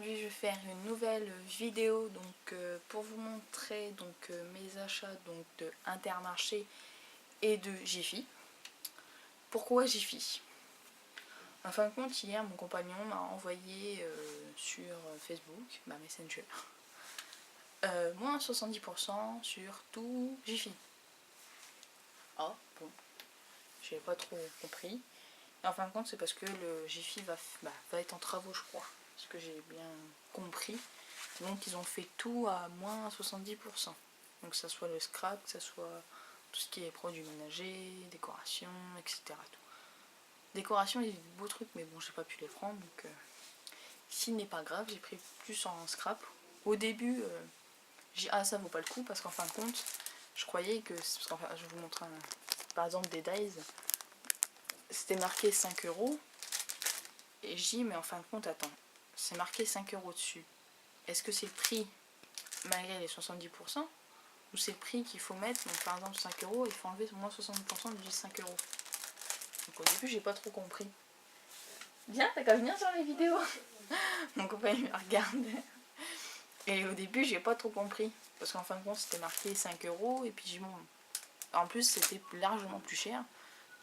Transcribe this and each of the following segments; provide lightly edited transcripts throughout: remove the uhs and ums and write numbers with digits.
aujourd'hui je vais faire une nouvelle vidéo donc pour vous montrer donc mes achats donc de Intermarché et de Jiffy. Pourquoi Jiffy? En fin de compte, hier mon compagnon m'a envoyé sur Facebook, Messenger, moins 70% sur tout Jiffy. Ah bon, j'ai pas trop compris. Et en fin de compte, c'est parce que le Jiffy va être en travaux, je crois, ce que j'ai bien compris. Donc ils ont fait tout à moins 70%. Donc que ça soit le scrap, que ça soit tout ce qui est produits ménagers, décoration, etc. Tout. Décoration, il y a de beaux trucs, mais bon, j'ai pas pu les prendre. Donc s'il n'est pas grave, j'ai pris plus en scrap. Au début, ça vaut pas le coup parce qu'en fin de compte, je croyais que, parce qu'enfin, je vais vous montrer par exemple des dies, c'était marqué 5 euros. Et je dis, mais en fin de compte, attends, c'est marqué 5 euros dessus. Est-ce que c'est le prix malgré les 70% ou c'est le prix qu'il faut mettre? Donc par exemple 5 euros, il faut enlever au moins 60% du 5 euros. Donc au début, j'ai pas trop compris. Viens, t'as qu'à venir sur les vidéos. Mon copain il me regarde. Et au début, j'ai pas trop compris. Parce qu'en fin de compte, c'était marqué 5 euros. Et puis bon, en plus, c'était largement plus cher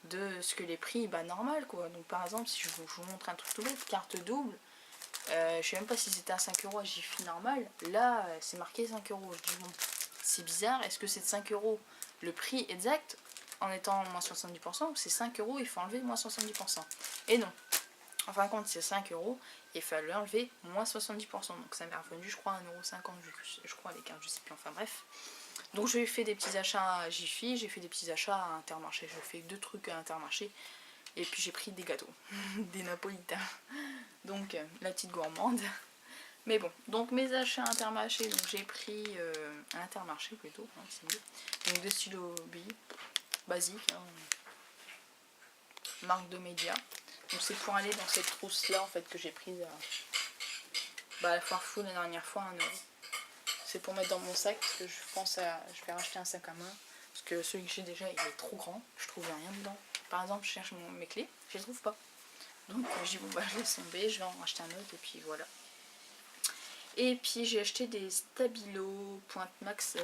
de ce que les prix normal quoi. Donc par exemple, si je vous montre un truc tout bête, carte double. Je sais même pas si c'était à 5 euros à Jiffy normal. Là, c'est marqué 5 euros. Je dis bon, c'est bizarre. Est-ce que c'est de 5 euros le prix exact en étant moins 70% ou c'est 5 euros, il faut enlever moins 70%? Et non. En fin de compte, c'est 5 euros, il fallait enlever moins 70%. Donc ça m'est revenu, je crois, à 1,50 €, je crois, l'écart, je sais plus. Enfin bref. Donc j'ai fait des petits achats à Jiffy, j'ai fait des petits achats à Intermarché. J'ai fait 2 trucs à Intermarché. Et puis j'ai pris des gâteaux, des napolitains. Donc la petite gourmande. Mais bon, donc mes achats Intermarché, donc j'ai pris Intermarché plutôt, hein, c'est mieux. Donc 2 stylos billes, basiques, hein, marque de média. Donc c'est pour aller dans cette trousse là en fait que j'ai prise à la foire fou la dernière fois, 1 €. C'est pour mettre dans mon sac parce que je vais racheter un sac à main. Parce que celui que j'ai déjà il est trop grand, je trouve rien dedans. Par exemple, je cherche mes clés, je les trouve pas. Donc j'ai dit bon je laisse tomber, je vais en racheter un autre et puis voilà. Et puis j'ai acheté des Stabilo Pointe Max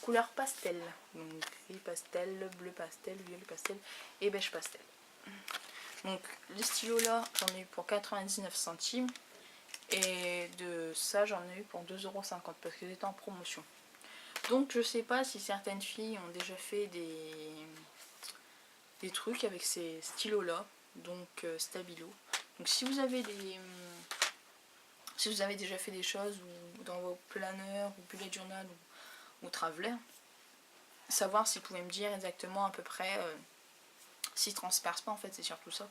couleur pastel. Donc gris pastel, bleu pastel, violet pastel et beige pastel. Donc les stylos là j'en ai eu pour 99 centimes. Et de ça j'en ai eu pour 2,50 € parce qu'ils étaient en promotion. Donc je sais pas si certaines filles ont déjà fait des trucs avec ces stylos là. Donc Stabilo. Donc si vous avez déjà fait des choses ou dans vos planeurs ou bullet journal ou traveler, savoir si vous pouvez me dire exactement à peu près s'ils transpercent pas, en fait c'est surtout ça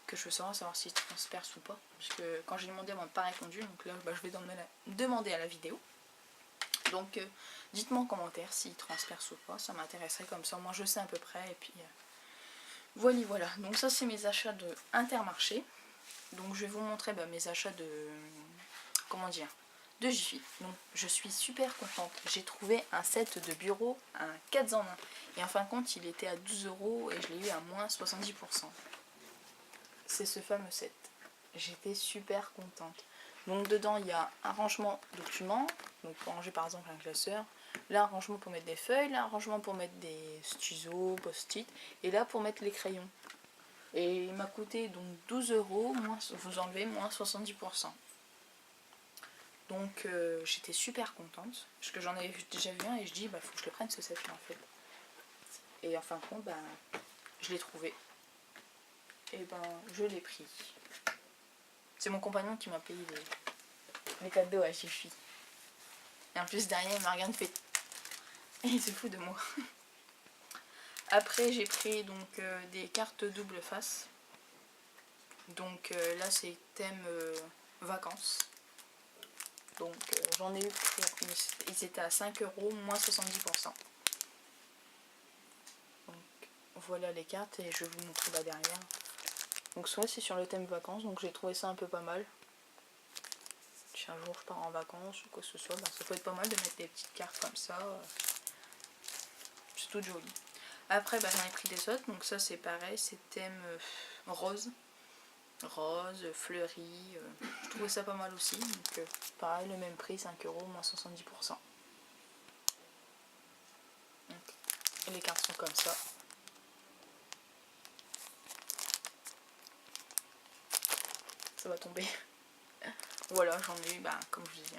que je veux savoir s'ils transpercent ou pas, parce que quand j'ai demandé, on m'a pas répondu, donc là je vais demander à la vidéo. Donc dites-moi en commentaire s'ils transpercent ou pas, ça m'intéresserait, comme ça moi je sais à peu près. Et puis voilà, donc ça c'est mes achats de Intermarché. Donc je vais vous montrer mes achats de de Jiffy. Donc je suis super contente. J'ai trouvé un set de bureau, un 4 en 1. Et en fin de compte, il était à 12 € et je l'ai eu à moins 70%. C'est ce fameux set. J'étais super contente. Donc dedans, il y a un rangement documents. Donc pour ranger par exemple un classeur. Là, un rangement pour mettre des feuilles. Là, un rangement pour mettre des stylos, post-it. Et là, pour mettre les crayons. Et il m'a coûté donc 12 €, vous enlevez moins 70%. Donc j'étais super contente, parce que j'en avais déjà vu un et je dis faut que je le prenne ce set là en fait. Et en fin de compte je l'ai trouvé. Et je l'ai pris. C'est mon compagnon qui m'a payé les cadeaux à Jiffy. Et en plus derrière il m'a rien fait. Et il se fout de moi. Après j'ai pris donc des cartes double face. Donc là c'est thème vacances. Donc j'en ai eu pour, ils étaient à 5 €, moins 70%. Donc voilà les cartes et je vais vous montrer derrière. Donc soit c'est sur le thème vacances, donc j'ai trouvé ça un peu pas mal. Si un jour je pars en vacances ou quoi que ce soit, ça peut être pas mal de mettre des petites cartes comme ça. C'est tout joli. Après j'en ai pris des autres, donc ça c'est pareil, c'est thème rose. rose, fleuri. Je trouvais ça pas mal aussi. Donc pareil, le même prix, 5 € moins 70%. Donc, les cartes sont comme ça. Ça va tomber. Voilà, j'en ai eu, comme je disais.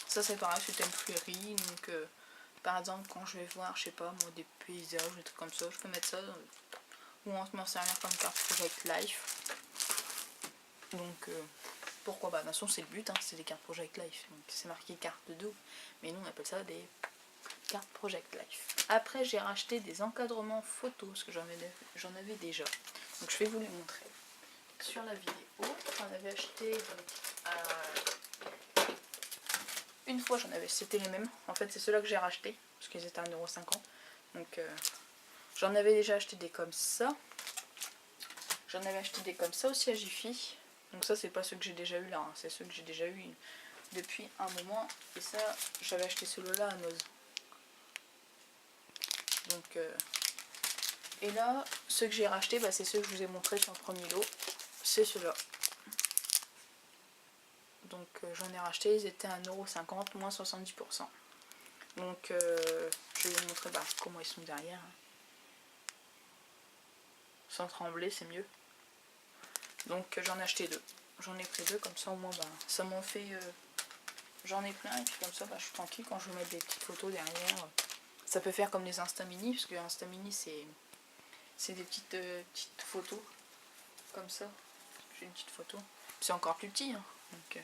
Ça c'est pareil, c'était une fleurie. Donc par exemple, quand je vais voir, je sais pas moi, des paysages, des trucs comme ça, je peux mettre ça. Ou m'en servir comme carte Project Life. Donc pourquoi pas, de toute façon c'est le but, hein, c'est des cartes Project Life. Donc c'est marqué carte de dos. Mais nous on appelle ça des cartes Project Life. Après j'ai racheté des encadrements photos, parce que j'en avais déjà. Donc je vais vous les montrer. Sur la vidéo, j'en avais acheté une fois, c'était les mêmes. En fait c'est ceux-là que j'ai racheté, parce qu'ils étaient à 1,50 €. Donc j'en avais déjà acheté des comme ça. J'en avais acheté des comme ça aussi à Jiffy. Donc ça c'est pas ceux que j'ai déjà eu là, hein. C'est ceux que j'ai déjà eu depuis un moment. Et ça j'avais acheté celui-là à Noz. Donc et là ceux que j'ai racheté, c'est ceux que je vous ai montré sur le premier lot. C'est ceux-là. Donc j'en ai racheté, ils étaient à 1,50 € moins 70%. Donc je vais vous montrer comment ils sont derrière. Sans trembler, c'est mieux. Donc j'en ai acheté deux. J'en ai pris deux, comme ça au moins ça m'en fait... j'en ai plein et puis comme ça je suis tranquille quand je vais mettre des petites photos derrière. Ça peut faire comme les Instamini, parce que Instamini c'est des petites photos comme ça. J'ai une petite photo. C'est encore plus petit, hein. Donc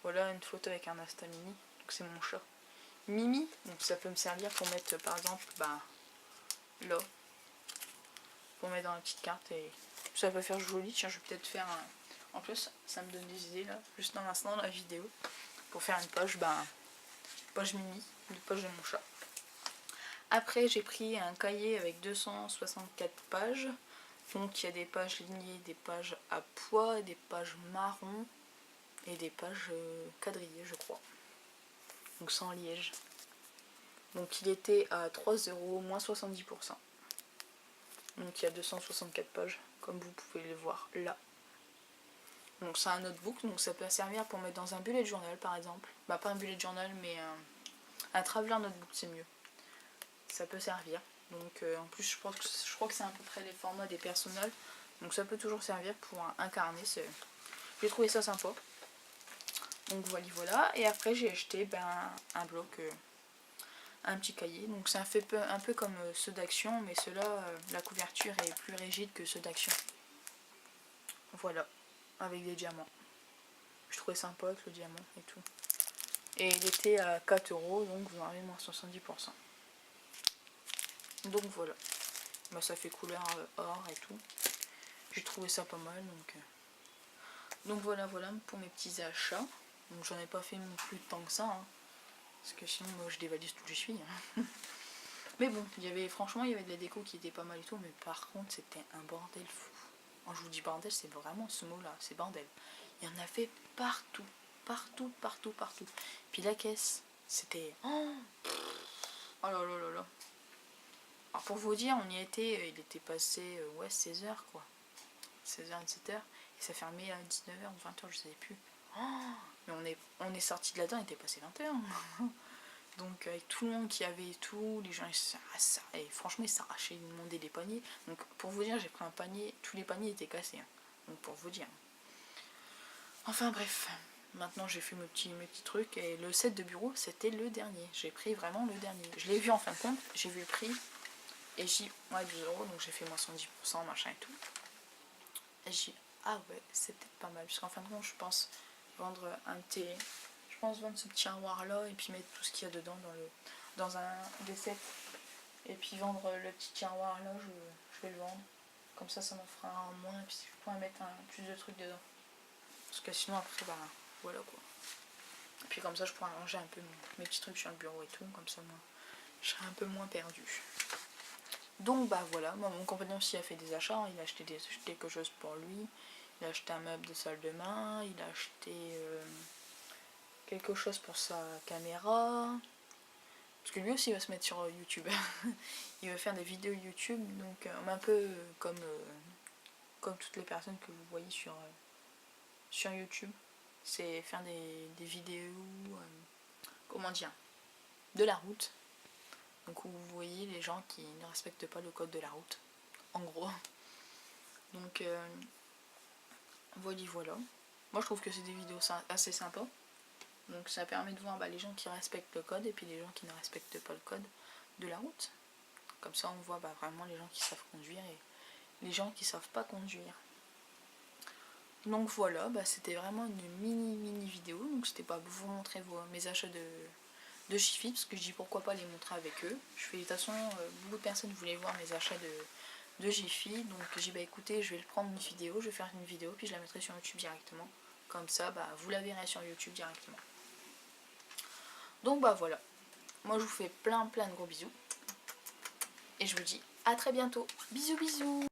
voilà une photo avec un Instamini. Donc c'est mon chat. Mimi, donc ça peut me servir pour mettre par exemple là. Pour mettre dans la petite carte et ça peut faire joli. Tiens, je vais peut-être faire un... En plus, ça me donne des idées là, juste dans l'instant dans la vidéo. Pour faire une poche, poche Mimi, une poche de mon chat. Après, j'ai pris un cahier avec 264 pages. Donc, il y a des pages lignées, des pages à poids, des pages marron et des pages quadrillées, je crois. Donc, sans liège. Donc, il était à 3 € moins 70%. Donc, il y a 264 pages, comme vous pouvez le voir là. Donc, c'est un notebook, donc ça peut servir pour mettre dans un bullet journal par exemple. Pas un bullet journal, mais un traveler notebook, c'est mieux. Ça peut servir. Donc en plus je crois que c'est à peu près les formats des personnels. Donc ça peut toujours servir pour incarner. J'ai trouvé ça sympa. Donc voilà. Et après j'ai acheté un bloc, un petit cahier. Donc c'est un peu comme ceux d'action, mais ceux-là, la couverture est plus rigide que ceux d'action. Voilà. Avec des diamants. Je trouvais sympa avec le diamant et tout. Et il était à 4 €, donc vous en avez moins 70%. Donc voilà. Ça fait couleur or et tout. J'ai trouvé ça pas mal. Donc voilà pour mes petits achats. Donc j'en ai pas fait non plus tant que ça. Hein, parce que sinon moi je dévalise tout je suis. Hein. Mais bon, franchement il y avait de la déco qui était pas mal et tout. Mais par contre c'était un bordel fou. Quand je vous dis bordel, c'est vraiment ce mot là. C'est bordel. Il y en avait partout. Partout. Puis la caisse, c'était... Oh là là là là. Alors pour vous dire, on y était, il était passé 16 h quoi. 16 h, 17 h. Et ça fermait à 19 h ou 20 h, je sais plus. Oh, mais on est sorti de là-dedans, il était passé 20 h. Donc avec tout le monde qui avait tout, les gens et franchement ils s'arrachaient, ils demandaient des paniers. Donc pour vous dire, j'ai pris un panier, tous les paniers étaient cassés. Hein. Donc pour vous dire. Enfin bref, maintenant j'ai fait mes petits trucs et le set de bureau c'était le dernier. J'ai pris vraiment le dernier. Je l'ai vu en fin de compte, j'ai vu le prix. Et j'ai dit, 12 €, donc j'ai fait moins 70%, machin et tout. Et j'ai dit, ah ouais, c'est peut-être pas mal. Parce qu'en fin de compte, je pense vendre vendre ce petit tiroir là et puis mettre tout ce qu'il y a dedans dans un des sets. Et puis vendre le petit tiroir là, je vais le vendre. Comme ça m'en fera un moins et puis je pourrais mettre plus de trucs dedans. Parce que sinon après, voilà quoi. Et puis comme ça, je pourrais ranger un peu mes petits trucs sur le bureau et tout. Comme ça, moi, je serai un peu moins perdue. Donc voilà, moi, mon compagnon aussi a fait des achats, il a acheté quelque chose pour lui, il a acheté un meuble de salle de bain, il a acheté quelque chose pour sa caméra, parce que lui aussi il va se mettre sur YouTube, il va faire des vidéos YouTube, donc un peu comme comme toutes les personnes que vous voyez sur YouTube. C'est faire des vidéos, comment dire, de la route. Donc où vous voyez les gens qui ne respectent pas le code de la route, en gros. Donc voilà. Moi je trouve que c'est des vidéos assez sympas. Donc ça permet de voir les gens qui respectent le code et puis les gens qui ne respectent pas le code de la route. Comme ça on voit vraiment les gens qui savent conduire et les gens qui savent pas conduire. Donc voilà, c'était vraiment une mini vidéo. Donc c'était pas pour vous montrer mes achats de Jiffy, parce que je dis pourquoi pas les montrer avec eux. De toute façon, beaucoup de personnes voulaient voir mes achats de Jiffy. Donc j'ai dit écoutez, je vais le prendre une vidéo, je vais faire une vidéo, puis je la mettrai sur YouTube directement. Comme ça, vous la verrez sur YouTube directement. Donc voilà. Moi je vous fais plein de gros bisous. Et je vous dis à très bientôt. Bisous bisous.